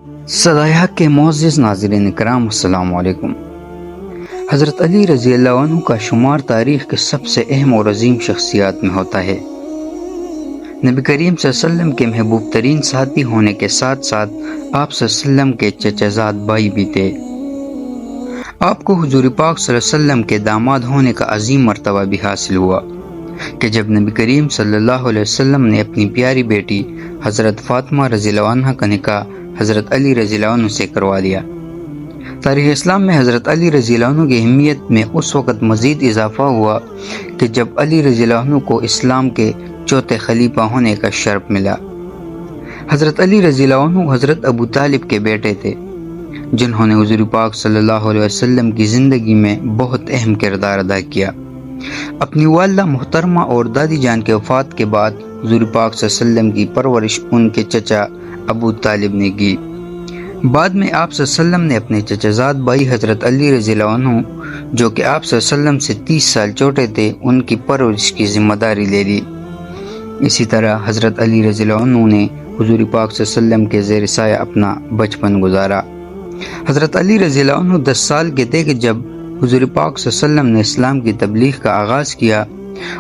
صدایا کے معزز ناظرین کرام السلام علیکم۔ حضرت علی رضی اللہ عنہ کا شمار تاریخ کے سب سے اہم اور عظیم شخصیات میں ہوتا ہے۔ نبی کریم صلی اللہ علیہ وسلم کے محبوب ترین ساتھی ہونے کے ساتھ ساتھ آپ صلی اللہ علیہ وسلم کے چچا زاد بھائی بھی تھے۔ آپ کو حضور پاک صلی اللہ علیہ وسلم کے داماد ہونے کا عظیم مرتبہ بھی حاصل ہوا کہ جب نبی کریم صلی اللہ علیہ وسلم نے اپنی پیاری بیٹی حضرت فاطمہ رضی اللہ عنہ کا نکاح حضرت علی رضی اللہ عنہ سے کروا دیا۔ تاریخ اسلام میں حضرت علی رضی اللہ عنہ کی اہمیت میں اس وقت مزید اضافہ ہوا کہ جب علی رضی اللہ عنہ کو اسلام کے چوتھے خلیفہ ہونے کا شرف ملا۔ حضرت علی رضی اللہ عنہ حضرت ابو طالب کے بیٹے تھے، جنہوں نے حضور پاک صلی اللہ علیہ وسلم کی زندگی میں بہت اہم کردار ادا کیا۔ اپنی والدہ محترمہ اور دادی جان کے وفات کے بعد حضور پاک صلی اللہ علیہ وسلم کی پرورش ان کے چچا ابو طالب نے کی۔ بعد میں آپ صلی اللہ علیہ وسلم نے اپنے چچا زاد بھائی حضرت علی رضی اللہ عنہ، جو کہ آپ صلی اللہ علیہ وسلم سے 30 سال چھوٹے تھے، ان کی پرورش کی ذمہ داری لے لی۔ اسی طرح حضرت علی رضی اللہ عنہ نے حضور پاک صلی اللہ علیہ وسلم کے زیر سایہ اپنا بچپن گزارا۔ حضرت علی رضی اللہ عنہ 10 سال کے تھے کہ جب حضور پاک صلی اللہ علیہ وسلم نے اسلام کی تبلیغ کا آغاز کیا۔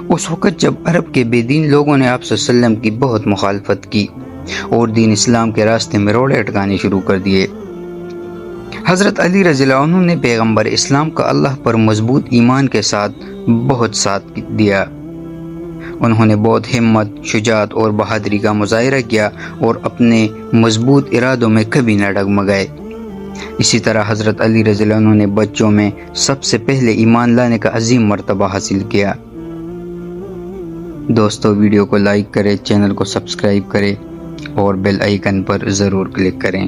اس وقت جب عرب کے بے دین لوگوں نے آپ صلی اللہ علیہ وسلم کی بہت مخالفت کی اور دین اسلام کے راستے میں روڑے اٹکانے شروع کر دیے، حضرت علی رضی اللہ عنہ نے پیغمبر اسلام کا اللہ پر مضبوط ایمان کے ساتھ بہت ساتھ دیا۔ انہوں نے بہت ہمت، شجاعت اور بہادری کا مظاہرہ کیا اور اپنے مضبوط ارادوں میں کبھی نہ ڈگمگائے۔ اسی طرح حضرت علی رضی اللہ عنہ نے بچوں میں سب سے پہلے ایمان لانے کا عظیم مرتبہ حاصل کیا۔ دوستو، ویڈیو کو لائک کریں، چینل کو سبسکرائب کریں اور بیل آئیکن پر ضرور کلک کریں۔